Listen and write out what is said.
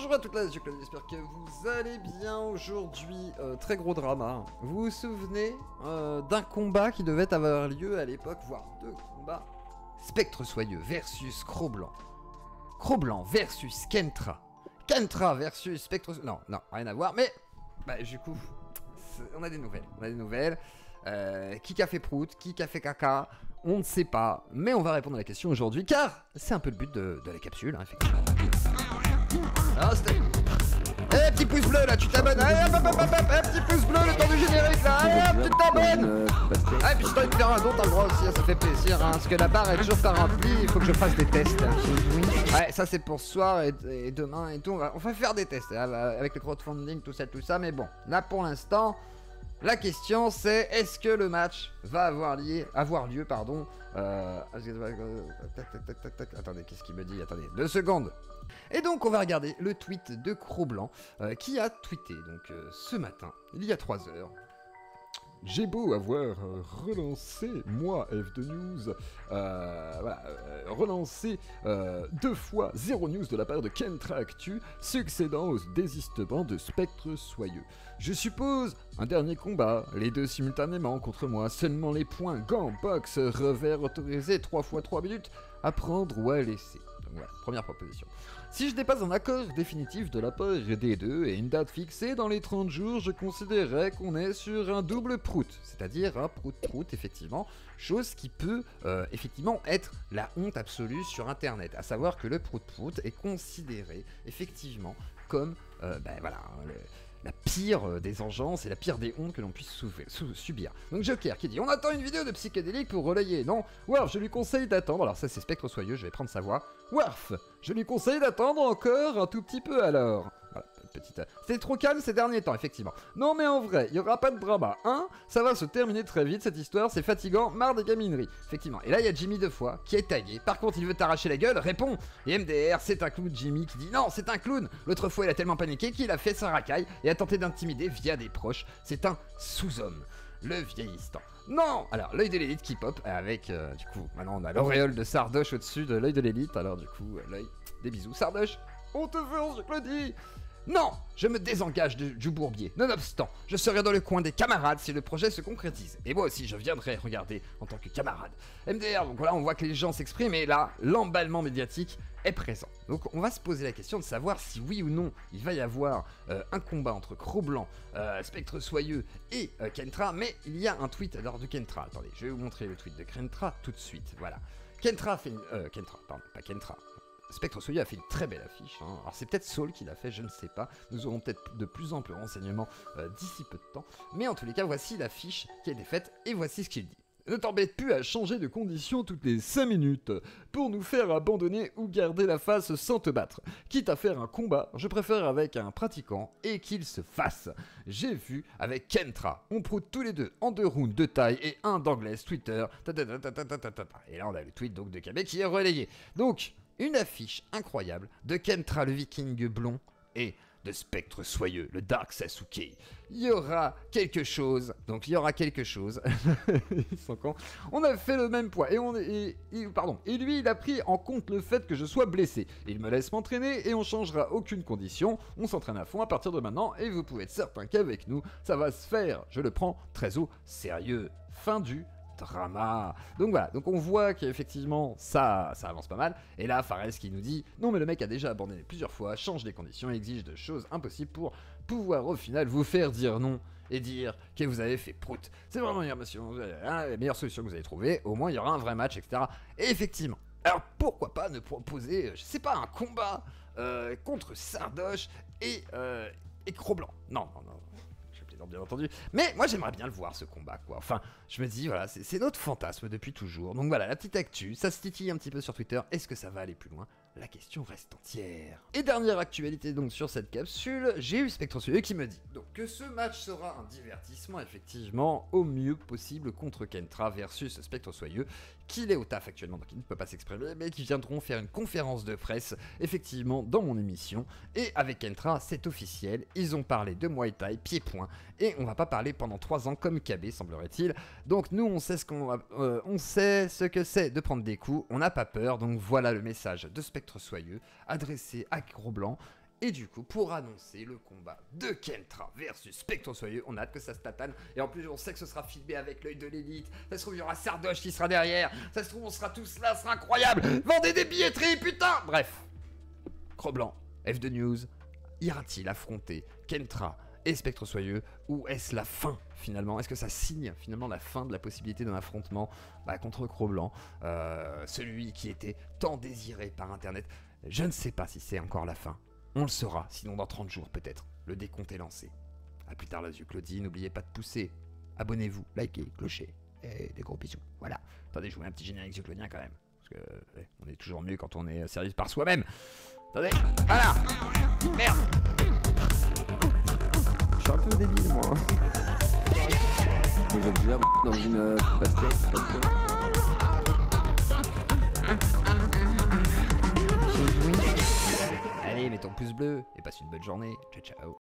Bonjour à toute la nation, j'espère que vous allez bien aujourd'hui. Très gros drama. Vous vous souvenez d'un combat qui devait avoir lieu à l'époque, voire deux combats. Spectre Soyeux versus Cro-Blanc. Cro-Blanc versus Kentra. Kentra versus Spectre... Non, rien à voir, mais... Bah, du coup, on a des nouvelles. Qui a fait prout, qui a fait caca, on ne sait pas. Mais on va répondre à la question aujourd'hui, car c'est un peu le but de la capsule, hein, effectivement. Ah, eh, petit pouce bleu là, tu t'abonnes. Allez, hop, petit pouce bleu, le temps du générique là. Allez, hop, tu t'abonnes. Ah, et puis si t'as envie de faire un don, t'as le droit aussi, hein, ça fait plaisir, hein, parce que la barre est toujours pas remplie, il faut que je fasse des tests. Ouais, ça c'est pour ce soir et demain et tout. On va faire des tests hein, avec le crowdfunding, tout ça, mais bon, là pour l'instant. La question c'est, est-ce que le match va avoir lieu, attendez, qu'est-ce qu'il me dit? Attendez, 2 secondes. Et donc on va regarder le tweet de Cro-Blanc qui a tweeté donc ce matin, il y a 3 heures. J'ai beau avoir relancé, moi, F2 News, relancé 2 fois 0 news de la part de Kentra Actu, succédant au désistement de Spectre Soyeux. Je suppose un dernier combat, les deux simultanément contre moi, seulement les points, gants, box, revers autorisés 3 fois 3 minutes, à prendre ou à laisser. Donc voilà, première proposition. Si je dépasse un accord définitif de la part des deux et une date fixée dans les 30 jours, je considérerais qu'on est sur un double prout, c'est-à-dire un prout-prout, effectivement, chose qui peut effectivement être la honte absolue sur Internet, à savoir que le prout-prout est considéré effectivement comme, la pire des engences et la pire des hontes que l'on puisse subir. Donc Joker qui dit: on attend une vidéo de psychédélique pour relayer, non? Warf, je lui conseille d'attendre, alors ça c'est Spectre Soyeux, je vais prendre sa voix. Warf, je lui conseille d'attendre encore un tout petit peu alors. Voilà, petite... C'est trop calme ces derniers temps, effectivement. Non mais en vrai, il n'y aura pas de drama. Ça va se terminer très vite cette histoire, c'est fatigant, marre des gamineries. Effectivement. Et là il y a Jimmy 2 fois qui est tagué. Par contre il veut t'arracher la gueule, réponds. Et MDR, c'est un clown Jimmy qui dit non, c'est un clown. L'autre fois il a tellement paniqué qu'il a fait sa racaille et a tenté d'intimider via des proches. C'est un sous-homme. Le vieillissant. Non. Alors l'œil de l'élite qui pop avec du coup maintenant on a l'auréole de Sardoche au-dessus de l'œil de l'élite. Alors du coup l'œil des bisous Sardoche. On te veut, je le dis. Non, je me désengage du bourbier. Nonobstant, je serai dans le coin des camarades si le projet se concrétise. Et moi aussi, je viendrai regarder en tant que camarade. MDR, donc voilà, on voit que les gens s'expriment et là, l'emballement médiatique est présent. Donc on va se poser la question de savoir si oui ou non il va y avoir un combat entre Cro-Blanc, Spectre Soyeux et Kentra. Mais il y a un tweet alors de Kentra. Attendez, je vais vous montrer le tweet de Kentra tout de suite. Voilà. Kentra fait une... Kentra, pardon, pas Kentra. Spectre Soyeux a fait une très belle affiche, hein. Alors c'est peut-être Saul qui l'a fait, je ne sais pas. Nous aurons peut-être de plus amples renseignements d'ici peu de temps. Mais en tous les cas, voici l'affiche qui a été faite et voici ce qu'il dit. Ne t'embête plus à changer de condition toutes les 5 minutes pour nous faire abandonner ou garder la face sans te battre. Quitte à faire un combat, je préfère avec un pratiquant et qu'il se fasse. J'ai vu avec Kentra, on proute tous les deux en 2 rounds de taille et un d'anglaise Twitter. Et là on a le tweet donc de KB qui est relayé. Donc une affiche incroyable de Kentra le viking blond et de Spectre Soyeux, le Dark Sasuke. Il y aura quelque chose, donc il y aura quelque chose. Ils sont cons. On a fait le même poids et lui il a pris en compte le fait que je sois blessé. Il me laisse m'entraîner et on changera aucune condition. On s'entraîne à fond à partir de maintenant et vous pouvez être certain qu'avec nous ça va se faire. Je le prends très au sérieux. Fin du drama. Donc voilà, donc on voit qu'effectivement ça avance pas mal. Et là, Fares qui nous dit non mais le mec a déjà abandonné plusieurs fois, change les conditions, exige de choses impossibles pour pouvoir au final vous faire dire non et dire que vous avez fait prout. C'est vraiment la meilleure solution que vous avez trouvée. Au moins il y aura un vrai match, etc. Et effectivement. Alors pourquoi pas ne proposer, je sais pas, un combat contre Sardoche et Cro-Blanc. Non. Bien entendu, mais moi j'aimerais bien le voir ce combat quoi, enfin je me dis voilà c'est notre fantasme depuis toujours, donc voilà la petite actu, ça se titille un petit peu sur Twitter, est-ce que ça va aller plus loin? La question reste entière. Et dernière actualité donc sur cette capsule, j'ai eu Spectre Soyeux qui me dit donc que ce match sera un divertissement effectivement au mieux possible contre Kentra versus Spectre Soyeux, qu'il est au taf actuellement donc il ne peut pas s'exprimer, mais qui viendront faire une conférence de presse effectivement dans mon émission, et avec Kentra c'est officiel, ils ont parlé de Muay Thai pied-point, et on va pas parler pendant 3 ans comme KB semblerait-il, donc nous on sait ce que c'est de prendre des coups, on n'a pas peur, donc voilà le message de Spectre Soyeux adressé à Cro-Blanc Et du coup, pour annoncer le combat de Kentra versus Spectre Soyeux, on a hâte que ça se tatane. Et en plus, on sait que ce sera filmé avec l'œil de l'élite. Ça se trouve, il y aura Sardoche qui sera derrière. Ça se trouve, on sera tous là, ce sera incroyable. Vendez des billetteries, putain. Bref. Cro-Blanc, F2 News, ira-t-il affronter Kentra et Spectre Soyeux, ou est-ce la fin finalement? Est-ce que ça signe finalement la fin de la possibilité d'un affrontement contre Cro-Blanc, celui qui était tant désiré par internet? Je ne sais pas si c'est encore la fin. On le saura, sinon dans 30 jours peut-être. Le décompte est lancé. A plus tard, les yeux Claudie, n'oubliez pas de pousser. Abonnez-vous, likez, clocher. Et des gros bisous. Voilà. Attendez, je vous mets un petit générique yeux Claudien quand même. Parce que on est toujours mieux quand on est servi par soi-même. Attendez, voilà. Merde. Je suis un peu débile moi. Vous êtes déjà dans une basket comme ça. Allez, mets ton pouce bleu et passe une bonne journée. Ciao, ciao.